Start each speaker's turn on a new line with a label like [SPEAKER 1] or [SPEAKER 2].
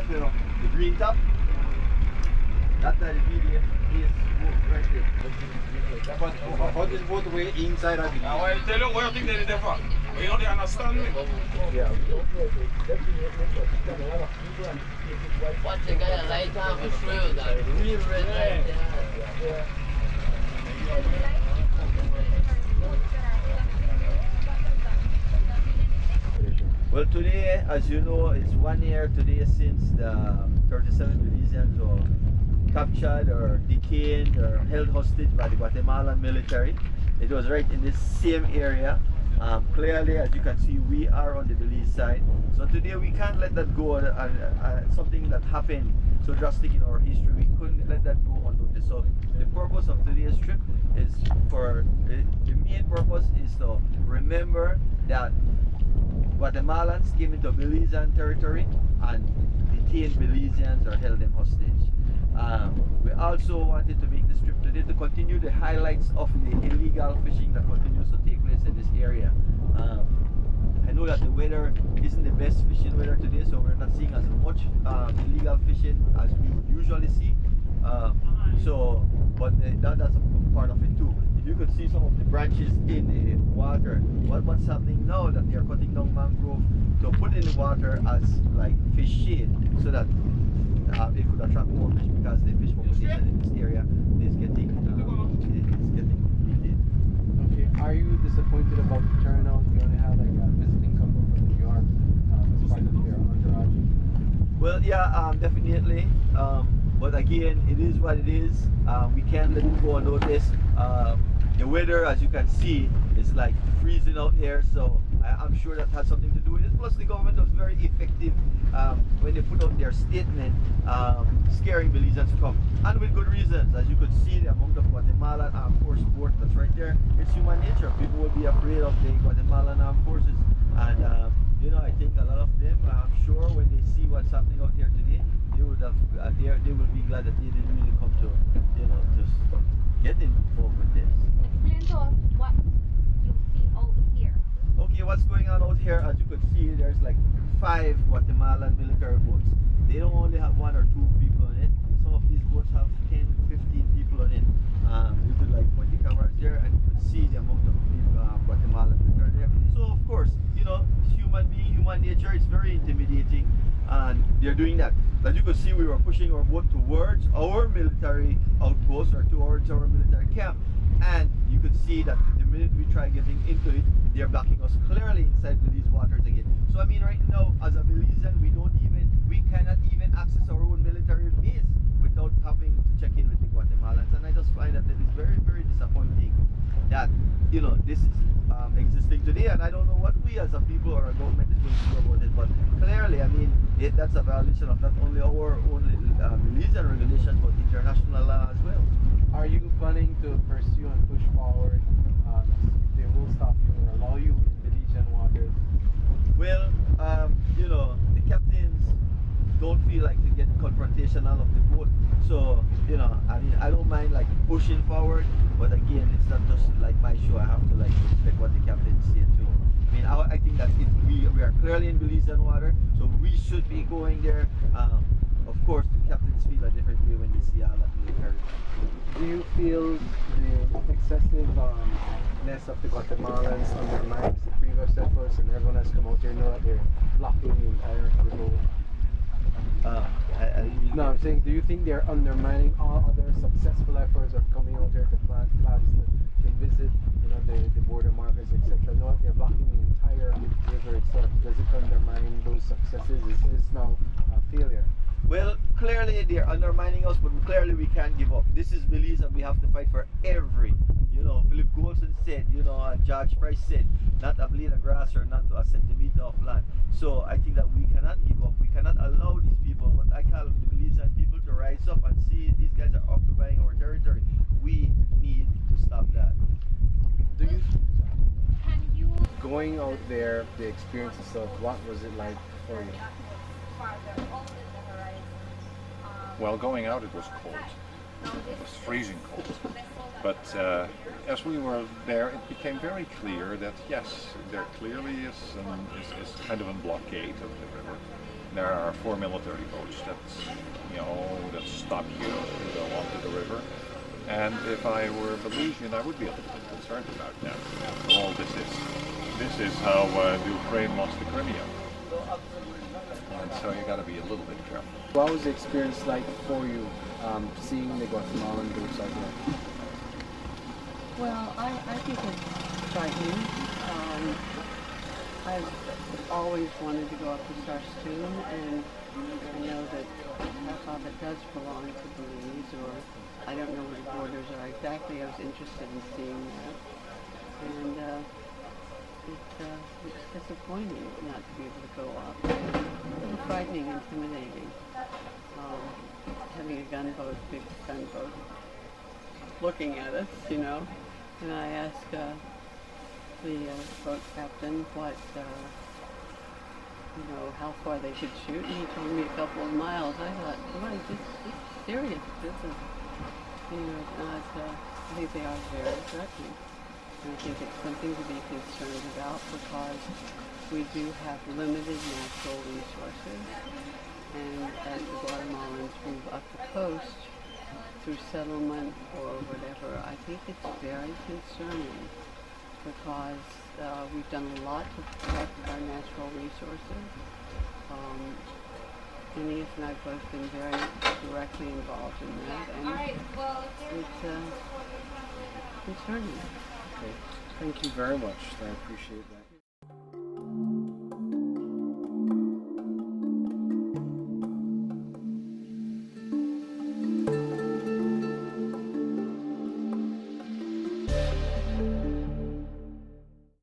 [SPEAKER 1] you know, the green top. That's the video is right there. But how this motorway inside of it?
[SPEAKER 2] I tell you what you think they did for. You don't understand me.
[SPEAKER 1] Yeah.
[SPEAKER 3] Once they got a light on the through that real red light there.
[SPEAKER 1] Well, today, as you know, it's 1 year today since the 37 Belizeans were captured or detained or held hostage by the Guatemalan military. It was right in this same area. Clearly, as you can see, we are on the Belize side. So today we can't let that go. Something that happened so drastic in our history, we couldn't let that go unnoticed. So the purpose of today's trip is the main purpose is to remember that Guatemalans came into Belizean Territory and detained Belizeans or held them hostage. We also wanted to make this trip today to continue the highlights of the illegal fishing that continues to take place in this area. I know that the weather isn't the best fishing weather today, so we're not seeing as much illegal fishing as we would usually see. But that's a part of it too. If you could see some of the branches in the water, what's happening now that they are cutting down mangrove to put in the water as like fish shade, so that it could attract more fish, because the fish population in this area is getting depleted.
[SPEAKER 4] Okay, are you disappointed about the turnout? You only have like a visiting couple from New York as part of their entourage?
[SPEAKER 1] Well, yeah, definitely. But again, it is what it is. We can't let it go unnoticed. The weather, as you can see, is like freezing out here, so I'm sure that has something to do with it. Plus, the government was very effective when they put out their statement scaring Belizeans to come, and with good reasons. As you could see, the amount of Guatemalan armed force support that's right there. It's human nature. People will be afraid of the Guatemalan armed forces, and you know, I think a lot of them, I'm sure, when they see what's happening out here today, they would have, they will be glad that they didn't really come to, you know, to get involved with this.
[SPEAKER 5] Explain to us what you see out here.
[SPEAKER 1] Okay, what's going on out here? As you could see, there's like 5 Guatemalan military boats. They don't only have 1 or 2 people on it. Some of these boats have 10, 15 people on it. You could like point the cameras there, and you could see the amount of Guatemalan military there. So of course, you know, human being, human nature, it's very intimidating, and they're doing that. As you could see, we were pushing our boat towards our military outpost or towards our military camp, and you could see that the minute we try getting into it, they're blocking us clearly inside Belize waters again. So I mean, right now, as a Belizean, we cannot even access our own military base without having to check in with the Guatemalans, and I just find that it is very, very disappointing that, you know, this is existing today, and I don't know what we as a people or a government is going to do about it. But clearly, I mean, that's a violation of not only our own Belizean regulations, but international law as well.
[SPEAKER 4] Are you planning to pursue and push forward? They will stop you or allow you in Belizean waters?
[SPEAKER 1] Well, you know, the captains don't feel like to get confrontational of the boat, so you know, I mean, I don't mind like pushing forward, but again, it's not just like my show. I have to like respect what the captains say too. I mean, I think that we are clearly in Belizean water, so we should be going there. Of course, the captains feel a different way when they see all that military.
[SPEAKER 4] Do you feel the excessiveness of the Guatemalans undermines the previous efforts, and everyone has come out here know that they're blocking the entire remote? No, I'm saying, do you think they're undermining all other successful efforts of coming out here to plant flags, to visit, you know, the border markers, etc.? No, they're blocking the entire river itself. Does it undermine those successes? Is this now a failure?
[SPEAKER 1] Well, clearly they're undermining us, but clearly we can't give up. This is Belize, and we have to fight for every, you know, Philip Golson said, you know, George Price said, not a blade of grass or not a centimeter of land. So I think that we cannot give up. We cannot allow these people, what I call the Belizean people, to rise up and see these guys are occupying our territory. We need to stop that.
[SPEAKER 4] Do you?
[SPEAKER 5] Can you
[SPEAKER 4] Going out there, the experience itself, what was it like for you?
[SPEAKER 2] Well, going out it was cold. It was freezing cold. But as we were there, it became very clear that yes, there clearly is kind of a blockade of the river. There are 4 military boats that stop here to go onto the river. And if I were Belizean, I would be a little bit concerned about that. After all, this is how Ukraine lost the Crimea. And so you got to be a little bit careful.
[SPEAKER 4] What was the experience like for you seeing the Guatemalan boats out there?
[SPEAKER 6] Well, I think it's frightening. I've always wanted to go up to Sarstoon, and I know that half of it does belong to Belize, or I don't know where the borders are exactly. I was interested in seeing that. And it's disappointing not to be able to go up. A little frightening, intimidating. Having a gunboat, big gunboat, looking at us, And I asked the boat captain what, how far they could shoot, and he told me a couple of miles. I thought, boy, this is serious. This is, it's not, I think they are very threatening. And I think it's something to be concerned about because we do have limited natural resources. And as the Guatemalans move up the coast through settlement or whatever, I think it's very concerning because we've done a lot to protect our natural resources. Denise and I have both been very directly involved in that, and it's concerning.
[SPEAKER 4] Okay. Thank you very much. I appreciate that.